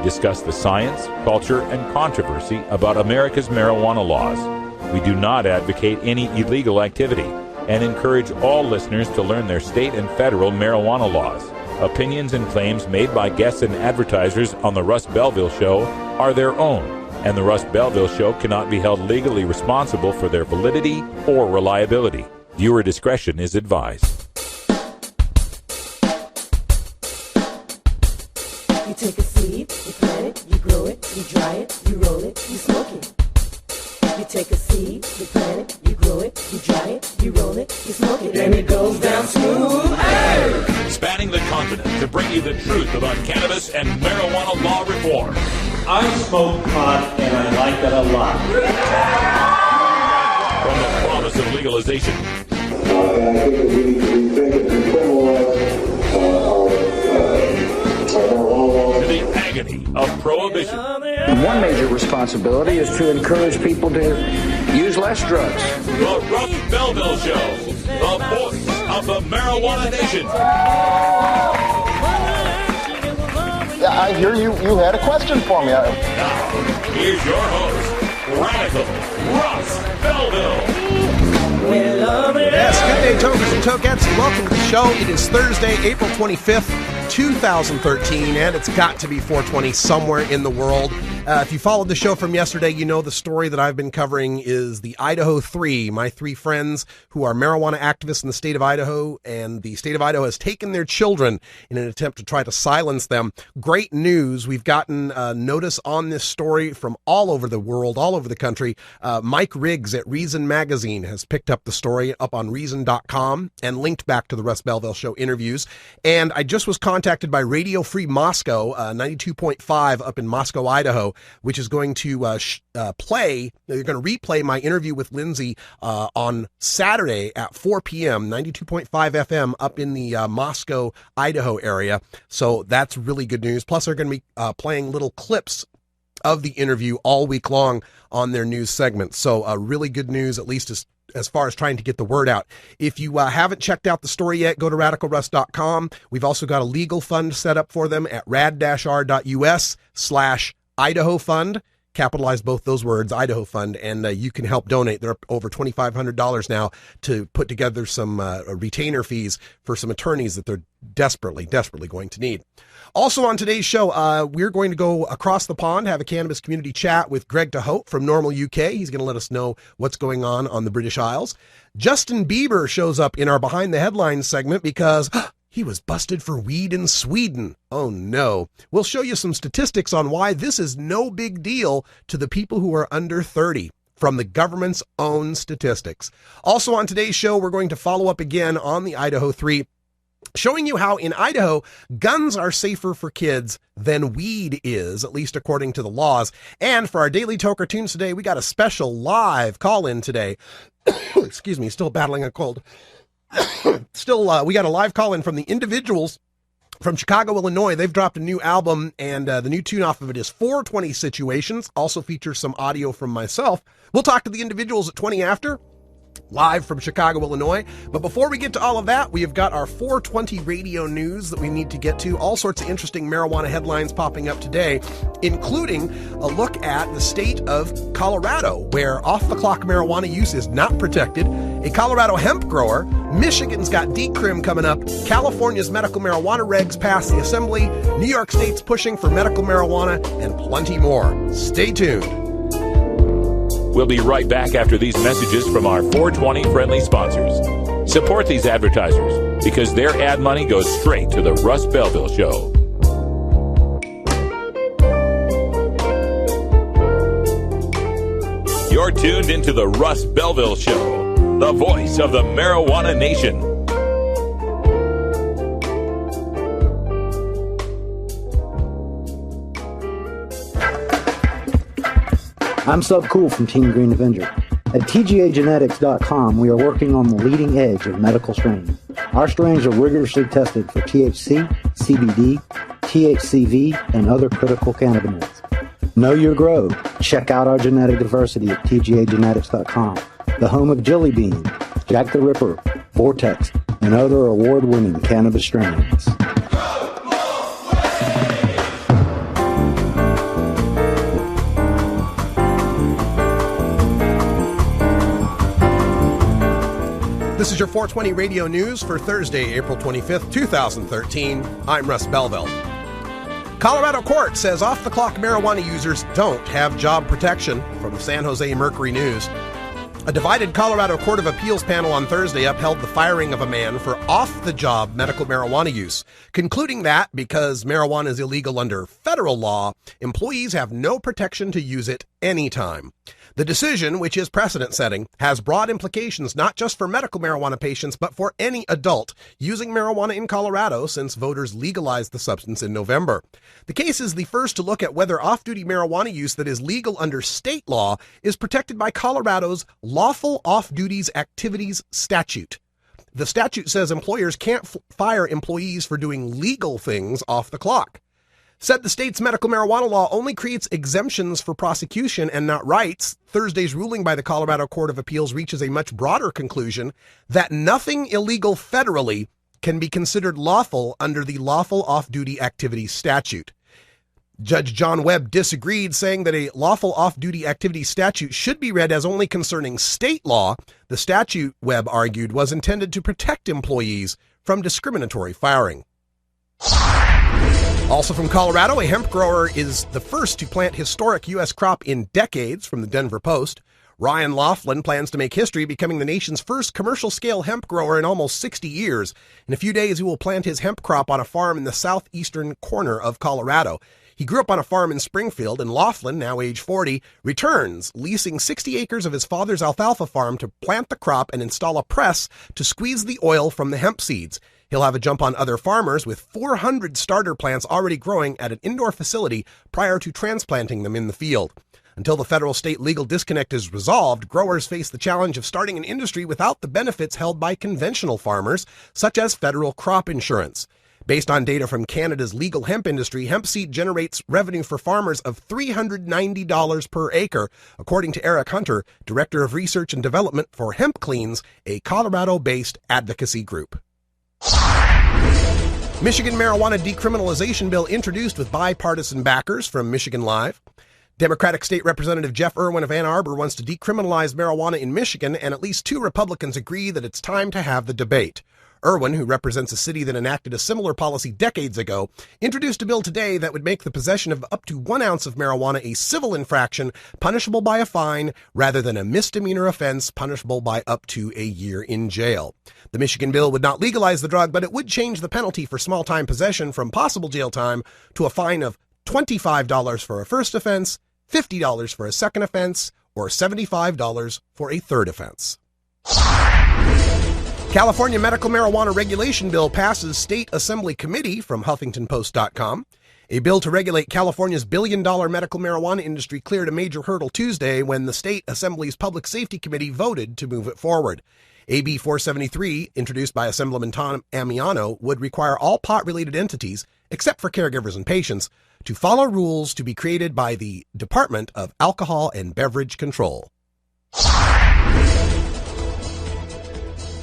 discuss the science, culture, and controversy about America's marijuana laws. We do not advocate any illegal activity and encourage all listeners to learn their state and federal marijuana laws. Opinions and claims made by guests and advertisers on the Russ Belville Show are their own, and the Russ Belville Show cannot be held legally responsible for their validity or reliability. Viewer discretion is advised. You take a seed, you plant it, you grow it, you dry it, you roll it, you smoke it. You take a seed, you plant it, you grow it, you dry it, you roll it, you smoke it, and it goes down smooth. Hey! Spanning the continent to bring you the truth about cannabis and marijuana law reform. I smoke pot and I like it a lot. From the promise of legalization. And I think that we think it criminalize our marijuana laws. To the agony of prohibition. One major responsibility is to encourage people to use less drugs. The Russ Belville Show, the voice of the marijuana nation. I hear you had a question for me. Now, here's your host, Radical Russ Belville. We love it. Yes, good day, tokers and tokettes. Welcome to the show. It is Thursday, April 25th, 2013, and it's got to be 420 somewhere in the world. If you followed the show from yesterday, you know the story that I've been covering is the Idaho 3, my three friends who are marijuana activists in the state of Idaho, and the state of Idaho has taken their children in an attempt to try to silence them. Great news. We've gotten notice on this story from all over the world, all over the country. Mike Riggs at Reason Magazine has picked up the story up on Reason.com and linked back to the Russ Belville Show interviews. And I just was contacted by Radio Free Moscow, 92.5 up in Moscow, Idaho, which is going to play. They're going to replay my interview with Lindsay on Saturday at 4 p.m., 92.5 FM up in the Moscow, Idaho area. So that's really good news. Plus, they're going to be playing little clips of the interview all week long on their news segment. So really good news, at least as far as trying to get the word out. If you haven't checked out the story yet, go to radicalruss.com. We've also got a legal fund set up for them at rad-r.us/Idaho Fund. Capitalize both those words, Idaho Fund, and you can help donate. They're up over $2,500 now to put together some retainer fees for some attorneys that they're desperately going to need. Also on today's show, we're going to go across the pond, have a cannabis community chat with Greg DeHote from NORML UK. He's going to let us know what's going on the British Isles. Justin Bieber shows up in our Behind the Headlines segment because he was busted for weed in Sweden. Oh no. We'll show you some statistics on why this is no big deal to the people who are under 30 from the government's own statistics. Also on today's show, we're going to follow up again on the Idaho 3, showing you how in Idaho, guns are safer for kids than weed is, at least according to the laws. And for our Daily Toker Tunes today, we got a special live call-in today. Excuse me, still battling a cold. We got a live call-in from the Individuals from Chicago, Illinois. They've dropped a new album, and the new tune off of it is 420 Situations. Also features some audio from myself. We'll talk to the Individuals at 20 after. Live from Chicago, Illinois. But before we get to all of that, we have got our 420 radio news that we need to get to. All sorts of interesting marijuana headlines popping up today, including a look at the state of Colorado, where off-the-clock marijuana use is not protected, a Colorado hemp grower, Michigan's got decrim coming up, California's medical marijuana regs pass the assembly, New York State's pushing for medical marijuana, and plenty more. Stay tuned. We'll be right back after these messages from our 420 friendly sponsors. Support these advertisers because their ad money goes straight to the Russ Belville Show. You're tuned into the Russ Belville Show, the voice of the marijuana nation. I'm Sub Cool from Team Green Avenger. At TGAgenetics.com, we are working on the leading edge of medical strains. Our strains are rigorously tested for THC, CBD, THCV, and other critical cannabinoids. Know your grow. Check out our genetic diversity at TGAgenetics.com, the home of Jelly Bean, Jack the Ripper, Vortex, and other award-winning cannabis strains. This is your 420 radio news for Thursday, April 25th, 2013. I'm Russ Belville. Colorado court says off-the-clock marijuana users don't have job protection. From the San Jose Mercury News. A divided Colorado Court of Appeals panel on Thursday upheld the firing of a man for off-the-job medical marijuana use, concluding that because marijuana is illegal under federal law, employees have no protection to use it anytime. The decision, which is precedent-setting, has broad implications not just for medical marijuana patients, but for any adult using marijuana in Colorado since voters legalized the substance in November. The case is the first to look at whether off-duty marijuana use that is legal under state law is protected by Colorado's Lawful Off-Duties Activities Statute. The statute says employers can't fire employees for doing legal things off the clock. Said the state's medical marijuana law only creates exemptions for prosecution and not rights. Thursday's ruling by the Colorado Court of Appeals reaches a much broader conclusion that nothing illegal federally can be considered lawful under the Lawful Off-Duty Activities Statute. Judge John Webb disagreed, saying that a lawful off-duty activity statute should be read as only concerning state law. The statute, Webb argued, was intended to protect employees from discriminatory firing. Also from Colorado, a hemp grower is the first to plant historic U.S. crop in decades, from the Denver Post. Ryan Laughlin plans to make history, becoming the nation's first commercial-scale hemp grower in almost 60 years. In a few days, he will plant his hemp crop on a farm in the southeastern corner of Colorado. He grew up on a farm in Springfield, and Laughlin, now age 40, returns, leasing 60 acres of his father's alfalfa farm to plant the crop and install a press to squeeze the oil from the hemp seeds. He'll have a jump on other farmers, with 400 starter plants already growing at an indoor facility prior to transplanting them in the field. Until the federal-state legal disconnect is resolved, growers face the challenge of starting an industry without the benefits held by conventional farmers, such as federal crop insurance. Based on data from Canada's legal hemp industry, hemp seed generates revenue for farmers of $390 per acre, according to Eric Hunter, Director of Research and Development for Hemp Cleans, a Colorado-based advocacy group. Michigan marijuana decriminalization bill introduced with bipartisan backers from Michigan Live. Democratic State Representative Jeff Irwin of Ann Arbor wants to decriminalize marijuana in Michigan, and at least 2 Republicans agree that it's time to have the debate. Irwin, who represents a city that enacted a similar policy decades ago, introduced a bill today that would make the possession of up to 1 ounce of marijuana a civil infraction punishable by a fine rather than a misdemeanor offense punishable by up to a year in jail. The Michigan bill would not legalize the drug, but it would change the penalty for small-time possession from possible jail time to a fine of $25 for a first offense, $50 for a second offense, or $75 for a third offense. California medical marijuana regulation bill passes State Assembly Committee, from HuffingtonPost.com. A bill to regulate California's billion-dollar medical marijuana industry cleared a major hurdle Tuesday when the State Assembly's Public Safety Committee voted to move it forward. AB 473, introduced by Assemblyman Tom Amiano, would require all pot-related entities, except for caregivers and patients, to follow rules to be created by the Department of Alcohol and Beverage Control.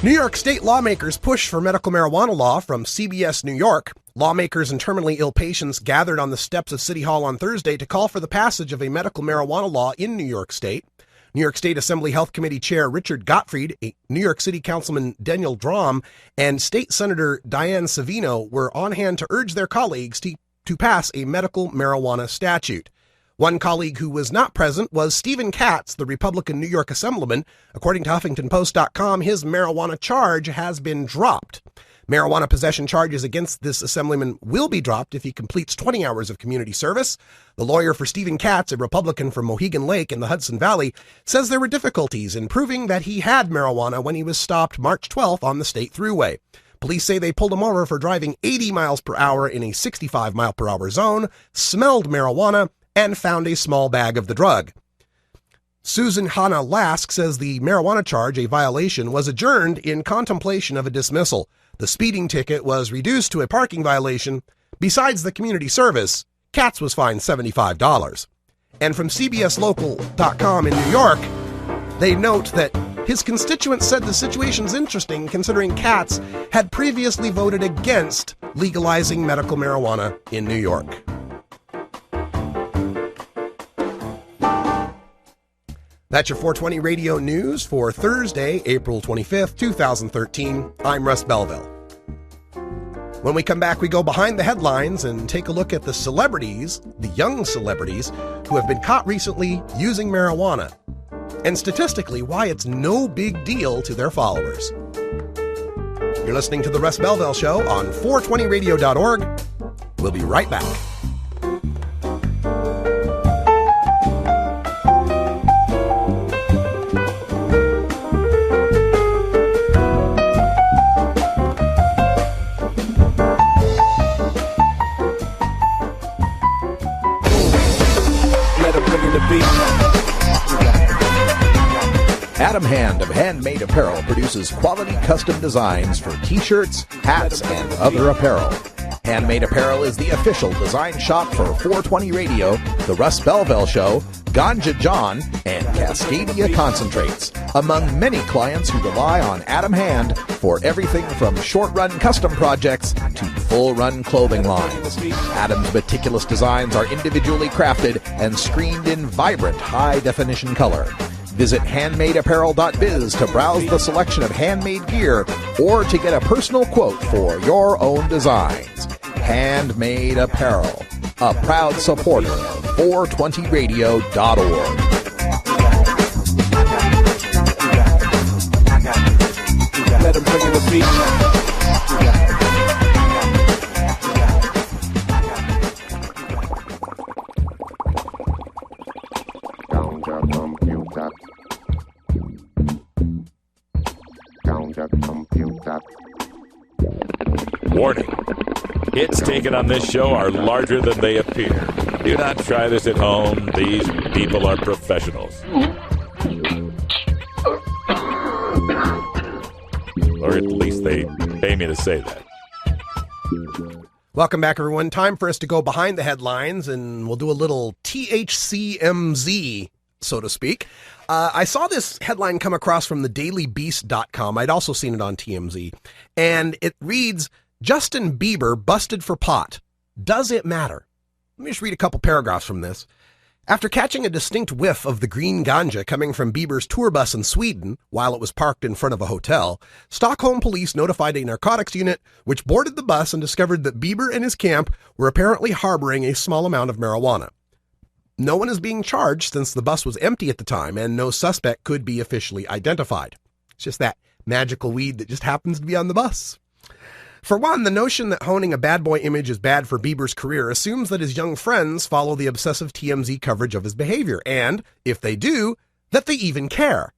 New York State lawmakers push for medical marijuana law, from CBS New York. Lawmakers and terminally ill patients gathered on the steps of City Hall on Thursday to call for the passage of a medical marijuana law in New York State. New York State Assembly Health Committee Chair Richard Gottfried, New York City Councilman Daniel Drum, and State Senator Diane Savino were on hand to urge their colleagues to pass a medical marijuana statute. One colleague who was not present was Stephen Katz, the Republican New York Assemblyman. According to HuffingtonPost.com, his marijuana charge has been dropped. Marijuana possession charges against this assemblyman will be dropped if he completes 20 hours of community service. The lawyer for Stephen Katz, a Republican from Mohegan Lake in the Hudson Valley, says there were difficulties in proving that he had marijuana when he was stopped March 12th on the state thruway. Police say they pulled him over for driving 80 miles per hour in a 65 mile per hour zone, smelled marijuana, and found a small bag of the drug. Susan Hannah Lask says the marijuana charge, a violation, was adjourned in contemplation of a dismissal. The speeding ticket was reduced to a parking violation. Besides the community service, Katz was fined $75. And from CBSLocal.com in New York, they note that his constituents said the situation's interesting, considering Katz had previously voted against legalizing medical marijuana in New York. That's your 420 Radio News for Thursday, April 25th, 2013. I'm Russ Belville. When we come back, we go behind the headlines and take a look at the celebrities, the young celebrities, who have been caught recently using marijuana, and statistically, why it's no big deal to their followers. You're listening to The Russ Belville Show on 420radio.org. We'll be right back. Adam Hand of Handmade Apparel produces quality custom designs for t-shirts, hats, and other apparel. Handmade Apparel is the official design shop for 420 Radio, The Russ Belville Show, Ganja John, and Cascadia Concentrates, among many clients who rely on Adam Hand for everything from short-run custom projects to full-run clothing lines. Adam's meticulous designs are individually crafted and screened in vibrant, high-definition color. Visit handmadeapparel.biz to browse the selection of handmade gear or to get a personal quote for your own designs. Handmade Apparel, a proud supporter of 420radio.org. Let him bring in the beat. Warning. Hits taken on this show are larger than they appear. Do not try this at home. These people are professionals. Or at least they pay me to say that. Welcome back, everyone. Time for us to go behind the headlines, and we'll do a little THCMZ, so to speak. I saw this headline come across from thedailybeast.com. I'd also seen it on TMZ. And it reads, Justin Bieber busted for pot. Does it matter? Let me just read a couple paragraphs from this. After catching a distinct whiff of the green ganja coming from Bieber's tour bus in Sweden while it was parked in front of a hotel, Stockholm police notified a narcotics unit which boarded the bus and discovered that Bieber and his camp were apparently harboring a small amount of marijuana. No one is being charged since the bus was empty at the time and no suspect could be officially identified. It's just that magical weed that just happens to be on the bus. For one, the notion that honing a bad boy image is bad for Bieber's career assumes that his young friends follow the obsessive TMZ coverage of his behavior, and, if they do, that they even care.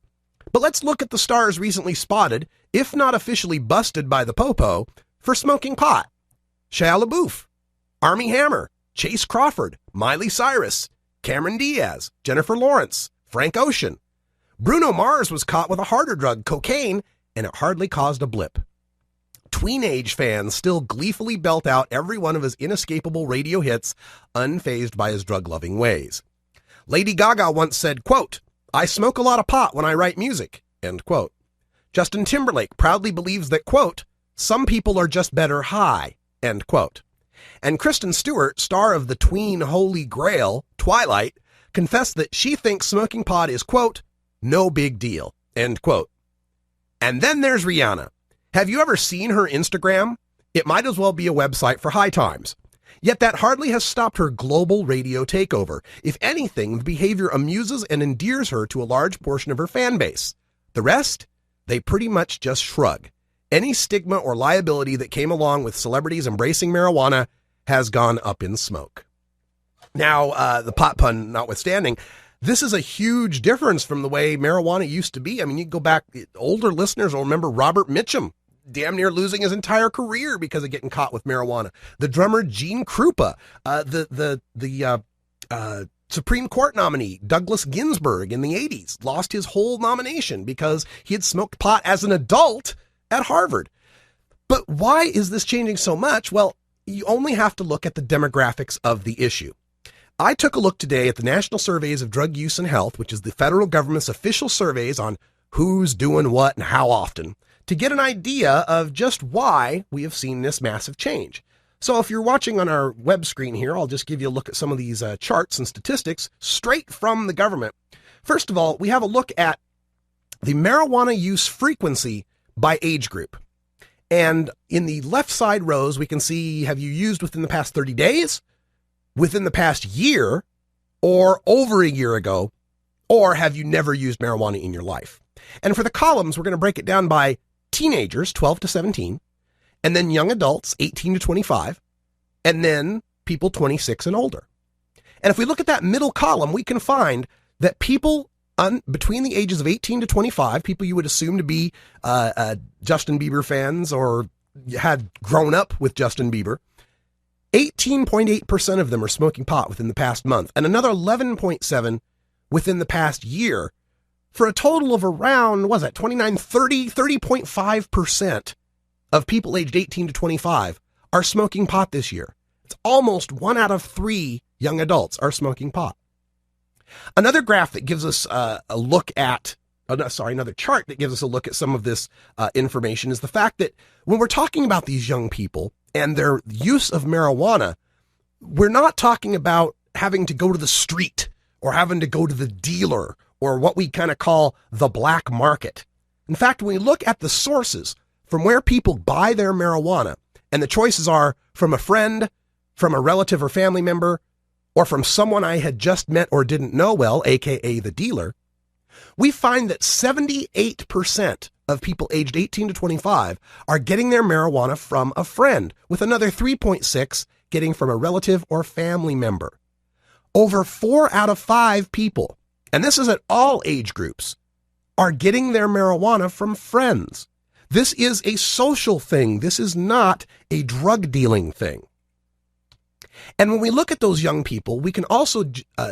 But let's look at the stars recently spotted, if not officially busted by the Popo, for smoking pot. Shia LaBeouf, Armie Hammer, Chase Crawford, Miley Cyrus, Cameron Diaz, Jennifer Lawrence, Frank Ocean. Bruno Mars was caught with a harder drug, cocaine, and it hardly caused a blip. Tweenage fans still gleefully belt out every one of his inescapable radio hits, unfazed by his drug-loving ways. Lady Gaga once said, quote, I smoke a lot of pot when I write music, end quote. Justin Timberlake proudly believes that, quote, some people are just better high, end quote. And Kristen Stewart, star of the tween Holy Grail, Twilight, confessed that she thinks smoking pot is, quote, no big deal, end quote. And then there's Rihanna. Have you ever seen her Instagram? It might as well be a website for high times. Yet that hardly has stopped her global radio takeover. If anything, the behavior amuses and endears her to a large portion of her fan base. The rest? They pretty much just shrug. Any stigma or liability that came along with celebrities embracing marijuana has gone up in smoke. Now, the pot pun notwithstanding, this is a huge difference from the way marijuana used to be. I mean, you go back, older listeners will remember Robert Mitchum damn near losing his entire career because of getting caught with marijuana. The drummer Gene Krupa, the Supreme Court nominee Douglas Ginsburg in the 80s lost his whole nomination because he had smoked pot as an adult at Harvard. But why is this changing so much? Well, you only have to look at the demographics of the issue. I took a look today at the National Surveys of Drug Use and Health, which is the federal government's official surveys on who's doing what and how often, to get an idea of just why we have seen this massive change. So if you're watching on our web screen here, I'll just give you a look at some of these charts and statistics straight from the government. First of all, we have a look at the marijuana use frequency by age group. And in the left side rows, we can see, have you used within the past 30 days, within the past year, or over a year ago, or have you never used marijuana in your life? And for the columns, we're going to break it down by teenagers, 12 to 17, and then young adults, 18 to 25, and then people 26 and older. And if we look at that middle column, we can find that people between the ages of 18 to 25, people you would assume to be Justin Bieber fans or had grown up with Justin Bieber, 18.8% of them are smoking pot within the past month, and another 11.7% within the past year, for a total of around, 30.5% of people aged 18 to 25 are smoking pot this year. It's almost 1 out of 3 young adults are smoking pot. Another graph that gives us another chart that gives us a look at some of this information is the fact that when we're talking about these young people and their use of marijuana, we're not talking about having to go to the street or having to go to the dealer or what we kind of call the black market. In fact, when we look at the sources from where people buy their marijuana, and the choices are from a friend, from a relative or family member, or from someone I had just met or didn't know well, aka the dealer, we find that 78% of people aged 18 to 25 are getting their marijuana from a friend, with another 3.6 getting from a relative or family member. Over 4 out of 5 people, and this is at all age groups, are getting their marijuana from friends. This is a social thing. This is not a drug dealing thing. And when we look at those young people, we can also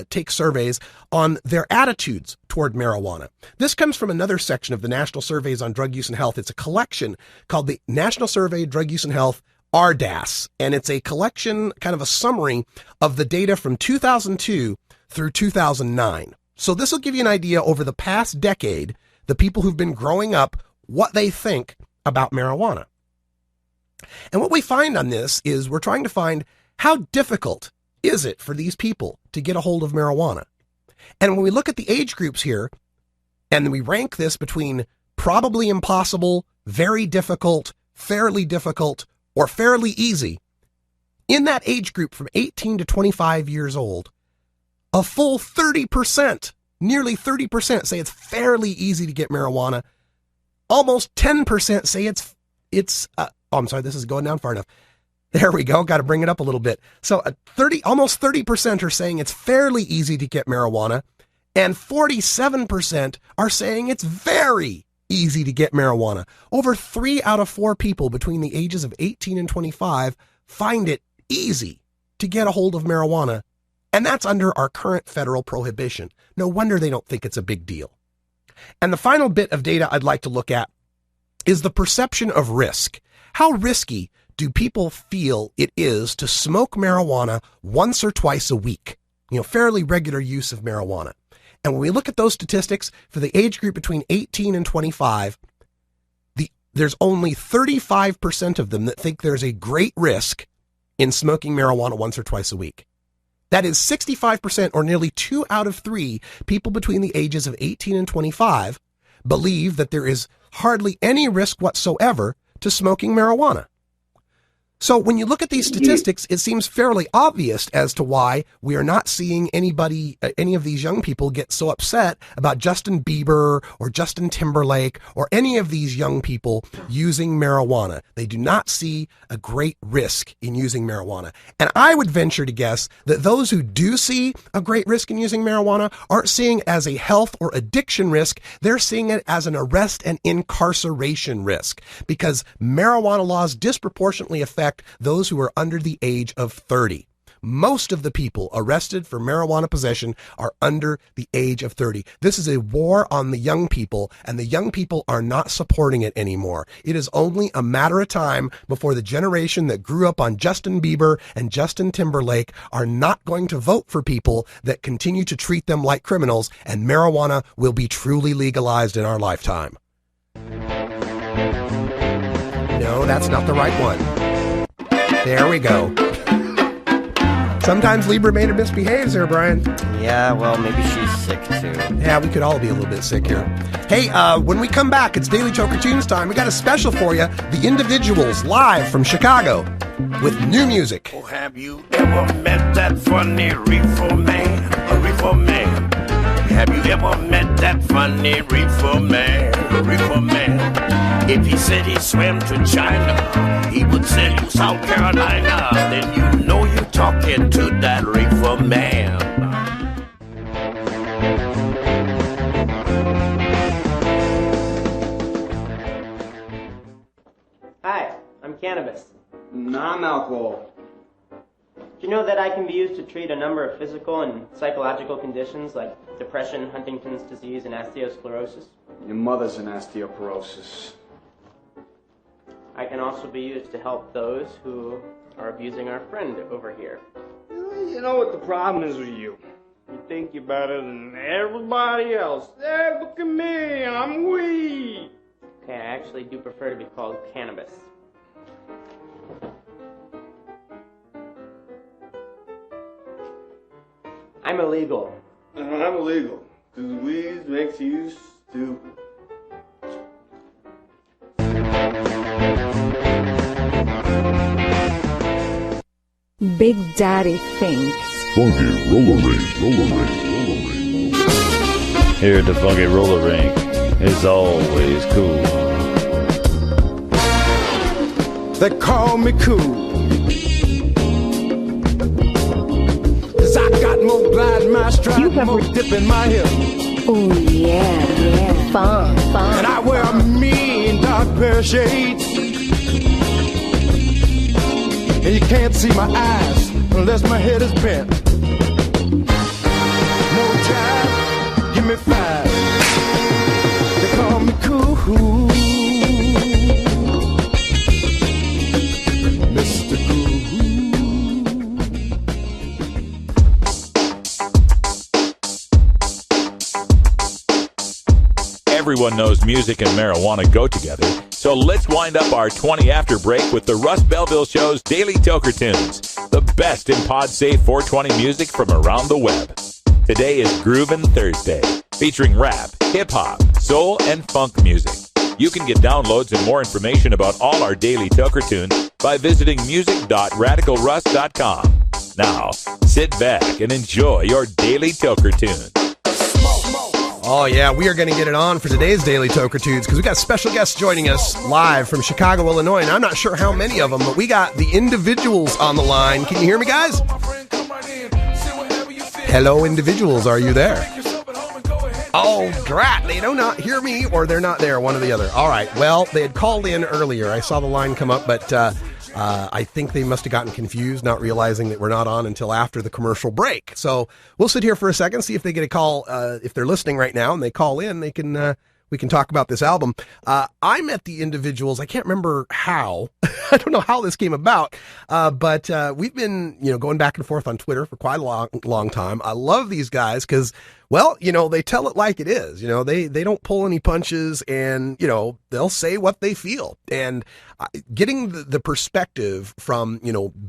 take surveys on their attitudes toward marijuana. This comes from another section of the National Surveys on Drug Use and Health. It's a collection called the National Survey Drug Use and Health, RDAS, and it's a collection, kind of a summary of the data from 2002 through 2009. So this will give you an idea over the past decade, the people who've been growing up, what they think about marijuana. And what we find on this is we're trying to find how difficult is it for these people to get a hold of marijuana? And when we look at the age groups here, and we rank this between probably impossible, very difficult, fairly difficult, or fairly easy, in that age group from 18 to 25 years old, a full 30%, nearly 30% say it's fairly easy to get marijuana. Almost 10% say this is going down far enough. There we go. Got to bring it up a little bit. So almost 30% are saying it's fairly easy to get marijuana, and 47% are saying it's very easy to get marijuana. Over 3 out of 4 people between the ages of 18 and 25 find it easy to get a hold of marijuana, and that's under our current federal prohibition. No wonder they don't think it's a big deal. And the final bit of data I'd like to look at is the perception of risk. How risky do people feel it is to smoke marijuana once or twice a week? Fairly regular use of marijuana. And when we look at those statistics for the age group between 18 and 25, there's only 35% of them that think there's a great risk in smoking marijuana once or twice a week. That is 65%, or nearly 2 out of 3 people between the ages of 18 and 25 believe that there is hardly any risk whatsoever to smoking marijuana. So when you look at these statistics, it seems fairly obvious as to why we are not seeing any of these young people get so upset about Justin Bieber or Justin Timberlake or any of these young people using marijuana. They do not see a great risk in using marijuana. And I would venture to guess that those who do see a great risk in using marijuana aren't seeing it as a health or addiction risk. They're seeing it as an arrest and incarceration risk, because marijuana laws disproportionately affect those who are under the age of 30. Most of the people arrested for marijuana possession are under the age of 30. This is a war on the young people, and the young people are not supporting it anymore. It is only a matter of time before the generation that grew up on Justin Bieber and Justin Timberlake are not going to vote for people that continue to treat them like criminals, and marijuana will be truly legalized in our lifetime. No, that's not the right one. There we go. Sometimes Libra Mater misbehaves there, Brian. Yeah, well, maybe she's sick too. Yeah, we could all be a little bit sick here. Hey, when we come back, it's Daily Toker Tunes time. We got a special for you. The Individuals live from Chicago with new music. Oh, have you ever met that funny reefer man? A reefer man. Have you ever met that funny reefer man? A reefer man. If he said he swam to China, he would sell you South Carolina. Then you know you're talking to that reefer man. Hi, I'm Cannabis. Non-alcohol. Do you know that I can be used to treat a number of physical and psychological conditions like depression, Huntington's disease, and osteosclerosis? Your mother's an osteoporosis. I can also be used to help those who are abusing our friend over here. You know what the problem is with you? You think you're better than everybody else. Hey, look at me, I'm weak. Okay, I actually do prefer to be called Cannabis. I'm illegal. I'm illegal. Because weed makes you stupid. Big Daddy thinks. Funky roller rink. Here at the Funky Roller Rink, it's always cool. They call me cool. 'Cause I got more glide in my stride, more dip in my hip. Oh yeah, fun. And I wear a mean dark pair of shades. And you can't see my eyes unless my head is bent. No jive, give me 5. They call me cool, Mr. Cool. Everyone knows music and marijuana go together, so let's wind up our 20 after break with the Russ Belville Show's Daily Toker Tunes, the best in pod-safe 420 music from around the web. Today is Groovin' Thursday, featuring rap, hip-hop, soul, and funk music. You can get downloads and more information about all our Daily Toker Tunes by visiting music.radicalruss.com. Now, sit back and enjoy your Daily Toker Tunes. Oh, yeah, we are going to get it on for today's Daily Toker Tunes because we got special guests joining us live from Chicago, Illinois, and I'm not sure how many of them, but we got the Individuals on the line. Can you hear me, guys? Hello, Individuals, are you there? Oh, drat, they do not hear me or they're not there, one or the other. All right, well, they had called in earlier. I saw the line come up, but I think they must have gotten confused, not realizing that we're not on until after the commercial break. So we'll sit here for a second, see if they get a call. If they're listening right now and they call in, they can we can talk about this album. I met the Individuals. I can't remember how. I don't know how this came about, but we've been going back and forth on Twitter for quite a long time. I love these guys because, well, they tell it like it is. They don't pull any punches, and they'll say what they feel. And getting the perspective from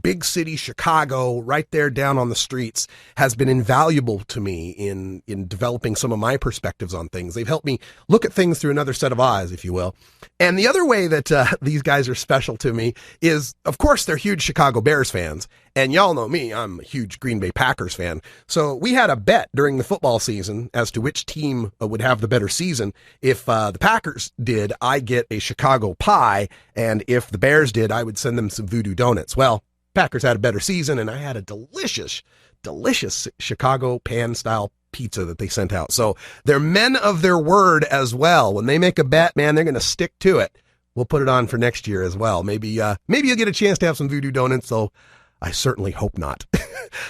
big city Chicago right there down on the streets has been invaluable to me in developing some of my perspectives on things. They've helped me look at things through another set of eyes, if you will. And the other way that these guys are special to me is, of course, they're huge Chicago Bears fans. And y'all know me, I'm a huge Green Bay Packers fan. So we had a bet during the football season as to which team would have the better season. If the Packers did, I'd get a Chicago pie. And if the Bears did, I would send them some voodoo donuts. Well, Packers had a better season, and I had a delicious Chicago pan-style pizza that they sent out. So they're men of their word as well. When they make a bet, man, they're going to stick to it. We'll put it on for next year as well. Maybe you'll get a chance to have some voodoo donuts, so I certainly hope not.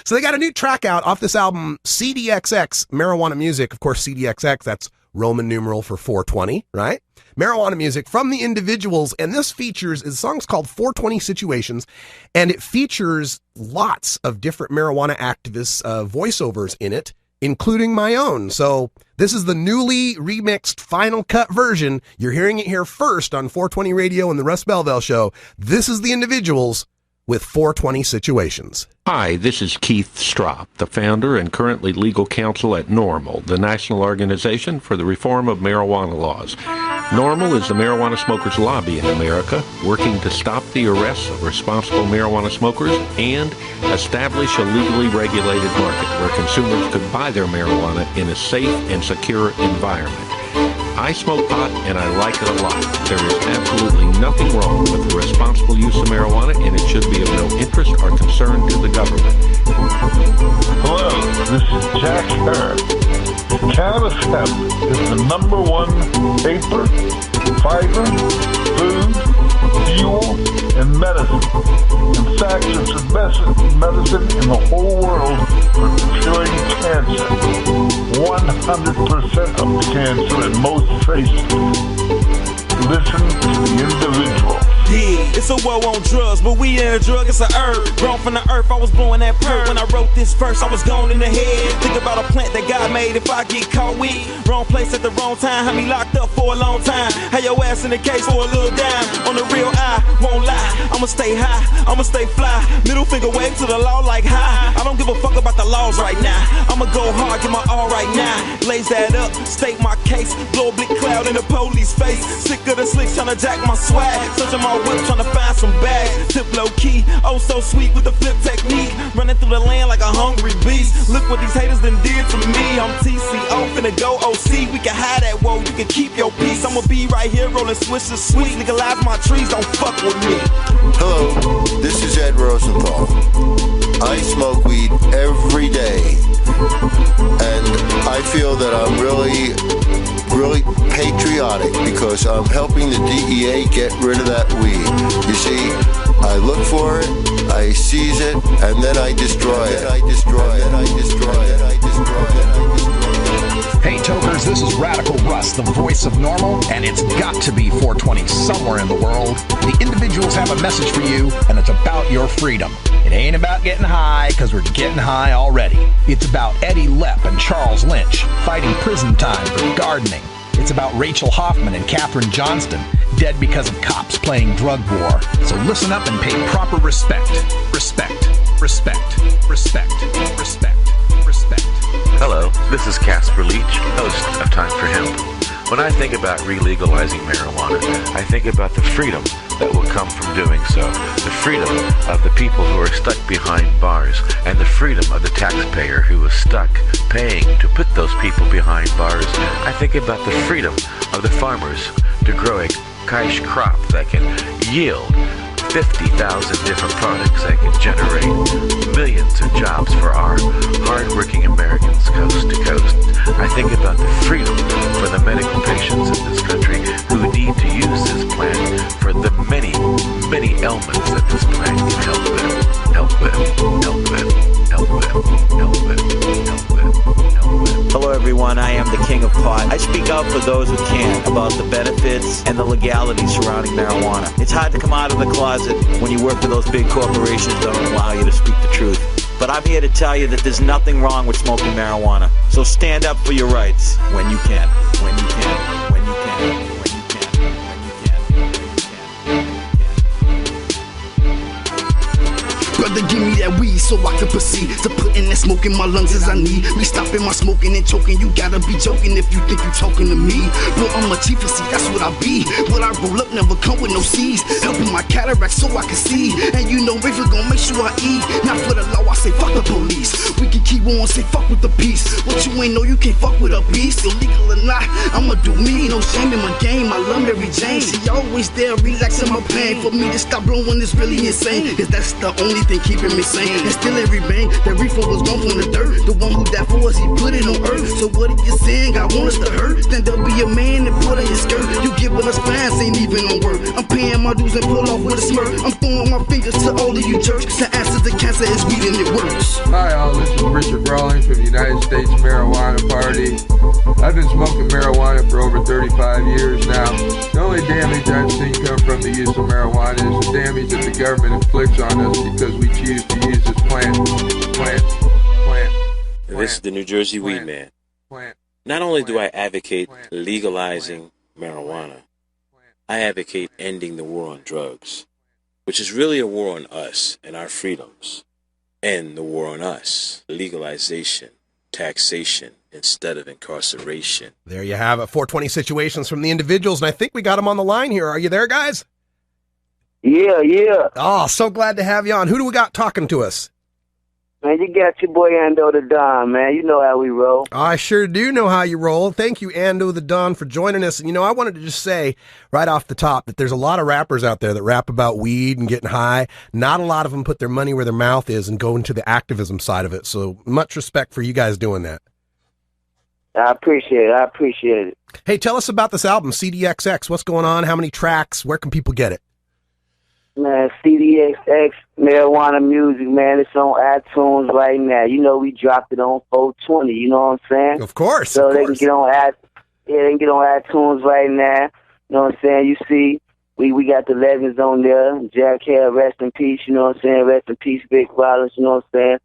So they got a new track out off this album, CDXX, Marijuana Music. Of course, CDXX, that's Roman numeral for 420, right? Marijuana Music from the Individuals. And this the song's called 420 Situations, and it features lots of different marijuana activists' voiceovers in it, including my own. So this is the newly remixed final cut version. You're hearing it here first on 420 Radio and the Russ Belville Show. This is the Individuals with 420 Situations. Hi, this is Keith Strop, the founder and currently legal counsel at NORML, the National Organization for the Reform of Marijuana Laws. NORML is the marijuana smokers' lobby in America, working to stop the arrests of responsible marijuana smokers and establish a legally regulated market where consumers could buy their marijuana in a safe and secure environment. I smoke pot and I like it a lot. There is absolutely nothing wrong with the responsible use of marijuana, and it should be of no interest or concern to the government. Hello, this is Jack Herr. Cannabis hemp is the #1 paper, fiber, food, fuel, and medicine. In fact, it's the best medicine in the whole world for curing cancer. 100% of cancer in most traces. Listen to the individual. Yeah, it's a war on drugs, but we ain't a drug, it's a herb. Grown from the earth, I was blowing that perk. When I wrote this verse, I was gone in the head. Think about a plant that God made if I get caught with. Wrong place at the wrong time, had me locked up for a long time. Had your ass in the case for a little dime. On the real, I won't lie. I'ma stay high, I'ma stay fly. Middle finger wave to the law like high. I don't give a fuck about the laws right now. I'ma go hard, get my all right now. Blaze that up, state my case. Blow a big cloud in the police face. Sick of the slicks tryna jack my swag. Searching my whip tryna find some bags. Tip low key, oh so sweet with the flip technique. Running through the land like a hungry beast. Look what these haters done did to me. I'm TCO, finna go OC. We can hide that woe, you can keep your peace. I'ma be right here rolling swishes sweet. Legalize my trees, don't fuck with me. Hello, this is Ed Rosenthal. I smoke weed every day, and I feel that I'm really patriotic because I'm helping the DEA get rid of that weed. You see, I look for it, I seize it, and then I destroy it. Hey tokers, this is Radical Russ, the voice of NORML, and it's got to be 420 somewhere in the world. The individuals have a message for you, and it's about your freedom. It ain't about getting high, because we're getting high already. It's about Eddie Lepp and Charles Lynch fighting prison time for gardening. It's about Rachel Hoffman and Katherine Johnston, dead because of cops playing drug war. So listen up and pay proper respect. Respect. Respect. Respect. Respect. Respect. Hello, this is Casper Leach, host of Time for Hemp. When I think about re-legalizing marijuana, I think about the freedom that will come from doing so, the freedom of the people who are stuck behind bars, and the freedom of the taxpayer who is stuck paying to put those people behind bars. I think about the freedom of the farmers to grow a cash crop that can yield 50,000 different products that can generate millions of jobs for our hard-working Americans coast to coast. I think about the freedom for the medical patients in this country who need to use this plant for the many, many ailments that this plant can help with. Hello everyone, I am the King of Pot. I speak out for those who can about the benefits and the legality surrounding marijuana. It's hard to come out of the closet when you work for those big corporations that don't allow you to speak the truth. But I'm here to tell you that there's nothing wrong with smoking marijuana. So stand up for your rights when you can. When you can. When you can. Brother, give me that weed so I can proceed to putting that smoke in my lungs as I need. Me stopping my smoking and choking, you gotta be joking if you think you talking to me. Bro, I'm a chief, see, that's what I be. What I roll up never come with no seeds. Helping my cataracts so I can see. And you know Raven gon' make sure I eat. Not for the law, I say fuck the police. We can keep on, say fuck with the peace. What you ain't know, you can't fuck with a beast. Illegal or not, I'ma do me. No shame in my game, I love Mary Jane. She always there, relaxing my pain. For me to stop blowing is really insane. Cause that's the only thing keeping me sane, and still it remain. That reefer was gone from the dirt. The one who died for us, he put it on earth. So what are you saying? God want us to hurt? Stand up, be a man and put on your skirt. You giving us fines, ain't even on work. I'm paying my dues and pull off with a smirk. I'm throwing my fingers to all of you jerks. The answer to cancer is weed and it works. Hi all, this is Richard Rawlings from the United States Marijuana Party. I've been smoking marijuana for over 35 years now. The only damage I've seen come from the use of marijuana is the damage that the government inflicts on us because we choose to use this plant. This is the New Jersey Weed Man. Not only do I advocate legalizing marijuana, I advocate ending the war on drugs. which is really a war on us and our freedoms, and the war on us, legalization, taxation, instead of incarceration. There you have it, 420 situations from the individuals, and I think we got them on the line here. Are you there, guys? Yeah. Oh, so glad to have you on. Who do we got talking to us? Man, you got your boy Ando the Don, man. You know how we roll. I sure do know how you roll. Thank you, Ando the Don, for joining us. And, you know, I wanted to just say right off the top that there's a lot of rappers out there that rap about weed and getting high. Not a lot of them put their money where their mouth is and go into the activism side of it. So much respect for you guys doing that. I appreciate it. Hey, tell us about this album, CDXX. What's going on? How many tracks? Where can people get it? Man, CDXX, Marijuana Music, man. It's on iTunes right now. You know, we dropped it on 420. You know what I'm saying? Of course. So they can get on iTunes right now. You know what I'm saying? You see, we got the legends on there. Jack Hare, rest in peace. You know what I'm saying? Rest in peace, Big Violence. You know what I'm saying?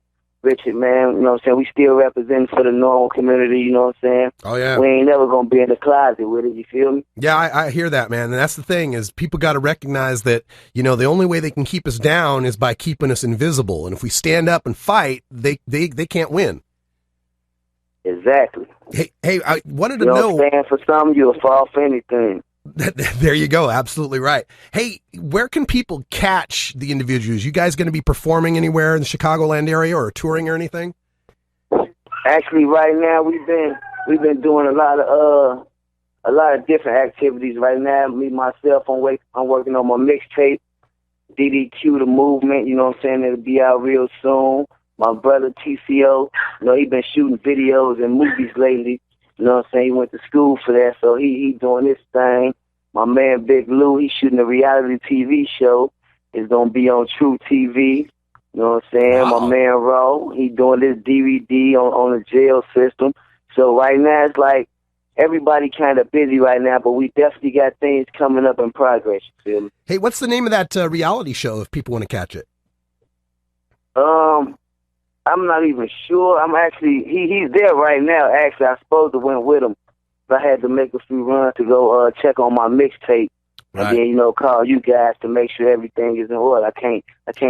Richard, man, you know what I'm saying? We still representing for the NORML community, you know what I'm saying? Oh, yeah. We ain't never going to be in the closet with it, you feel me? Yeah, I hear that, man. And that's the thing is people got to recognize that, you know, the only way they can keep us down is by keeping us invisible. And if we stand up and fight, they can't win. Exactly. Hey, I wanted to you know. Stand for something, you'll fall for anything. There you go. Absolutely right. Hey, where can people catch the individuals? You guys going to be performing anywhere in the Chicagoland area or touring or anything? Actually, right now we've been doing a lot of different activities. Right now, me myself, I'm working on my mixtape, DDQ the Movement. You know what I'm saying? It'll be out real soon. My brother TCO, you know, he been shooting videos and movies lately. You know what I'm saying? He went to school for that, so he doing this thing. My man Big Lou, he's shooting a reality TV show. It's going to be on True TV. You know what I'm saying? Wow. My man Raw, he doing this DVD on the jail system. So right now, it's like everybody kind of busy right now, but we definitely got things coming up in progress, you feel me? Hey, what's the name of that reality show if people want to catch it? I'm not even sure. I'm actually, he's there right now. Actually, I supposed to went with him, but I had to make a few runs to go check on my mixtape. Right. And then, you know, call you guys to make sure everything is in order. I can't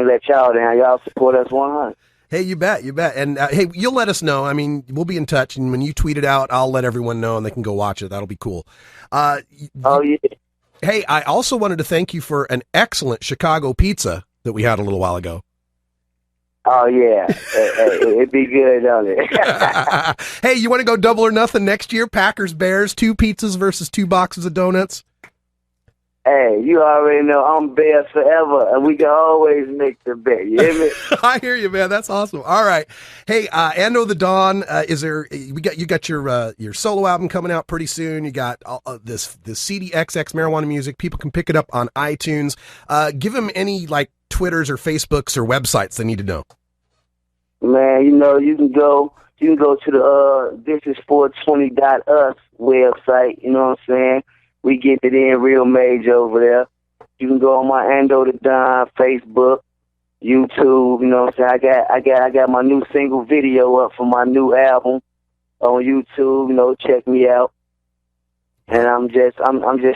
let y'all down. Y'all support us 100. Hey, you bet. And hey, you'll let us know. I mean, we'll be in touch, and when you tweet it out, I'll let everyone know, and they can go watch it. That'll be cool. Oh, yeah. Hey, I also wanted to thank you for an excellent Chicago pizza that we had a little while ago. Oh, yeah. It'd be good, don't it? Hey, you want to go double or nothing next year? Packers, Bears, 2 pizzas versus 2 boxes of donuts? Hey, you already know I'm Bears forever, and we can always make the bet. You hear me? I hear you, man. That's awesome. All right. Hey, Ando the Don, you got your solo album coming out pretty soon. You got this CDXX Marijuana Music. People can pick it up on iTunes. Give them any like Twitters or Facebooks or websites they need to know. Man, you know, you can go to the thisis420.us website, you know what I'm saying? We get it in real major over there. You can go on my Ando the Don Facebook, YouTube, you know what I'm saying? I got my new single video up for my new album on YouTube, you know, check me out. And I'm just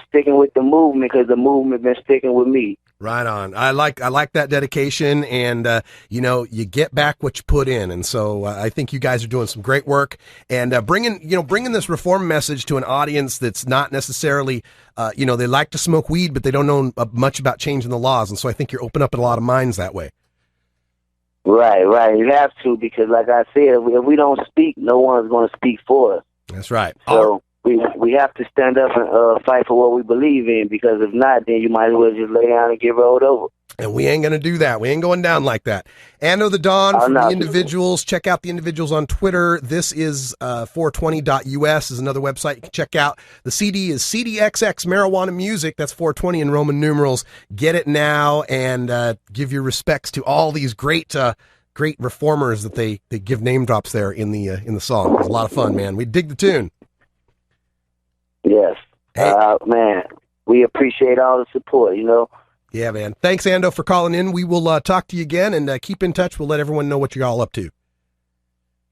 sticking with the movement because the movement been sticking with me. Right on. I like that dedication, and you know, you get back what you put in, and so I think you guys are doing some great work, and bringing this reform message to an audience that's not necessarily, you know, they like to smoke weed, but they don't know much about changing the laws, and so I think you're opening up a lot of minds that way. Right. You have to, because like I said, if we don't speak, no one's going to speak for us. That's right. So we have to stand up and fight for what we believe in, because if not, then you might as well just lay down and get rolled over. And we ain't going to do that. We ain't going down like that. Ando the Don from the individuals. Check out the individuals on Twitter. This is 420.us is another website you can check out. The CD is CDXX Marijuana Music. That's 420 in Roman numerals. Get it now, and give your respects to all these great reformers that they give name drops there in the song. It was a lot of fun, man. We dig the tune. Yes. Hey. Man, we appreciate all the support, you know. Yeah, man. Thanks, Ando, for calling in. We will talk to you again, and keep in touch. We'll let everyone know what you're all up to.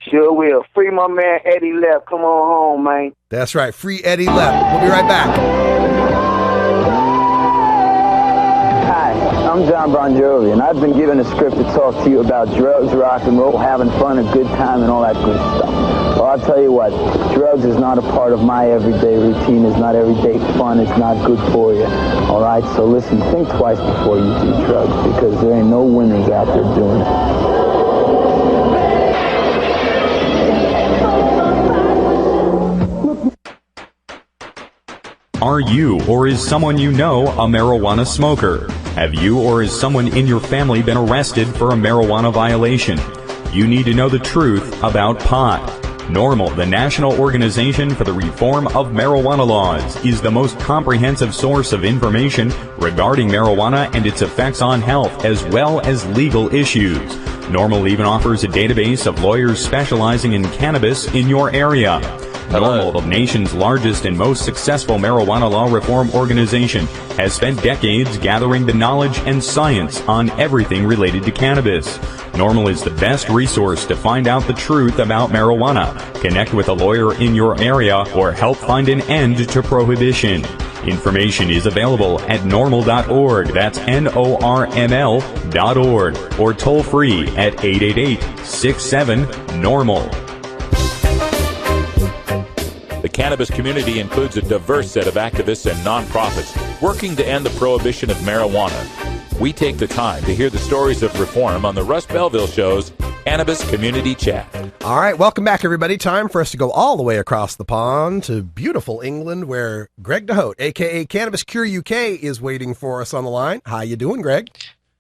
Sure will. Free my man Eddie Left. Come on home, man. That's right. Free Eddie Left. We'll be right back. Hi. I'm John Bon Jovi, and I've been given a script to talk to you about drugs, rock and roll, having fun, a good time, and all that good stuff. Well, I'll tell you what, drugs is not a part of my everyday routine. It's not everyday fun. It's not good for you. All right, so listen, think twice before you do drugs, because there ain't no winners out there doing it. Are you or is someone you know a marijuana smoker? Have you or is someone in your family been arrested for a marijuana violation? You need to know the truth about pot. NORML, the National Organization for the Reform of Marijuana Laws, is the most comprehensive source of information regarding marijuana and its effects on health, as well as legal issues. NORML even offers a database of lawyers specializing in cannabis in your area. NORML, the nation's largest and most successful marijuana law reform organization, has spent decades gathering the knowledge and science on everything related to cannabis. NORML is the best resource to find out the truth about marijuana, connect with a lawyer in your area, or help find an end to prohibition. Information is available at NORML.org, that's NORML.org, or toll free at 888-67-NORML. The cannabis community includes a diverse set of activists and nonprofits working to end the prohibition of marijuana. We take the time to hear the stories of reform on the Russ Belville Show's Cannabis Community Chat. All right, welcome back, everybody. Time for us to go all the way across the pond to beautiful England, where Greg DeHote, a.k.a. Cannabis Cure UK, is waiting for us on the line. How you doing, Greg?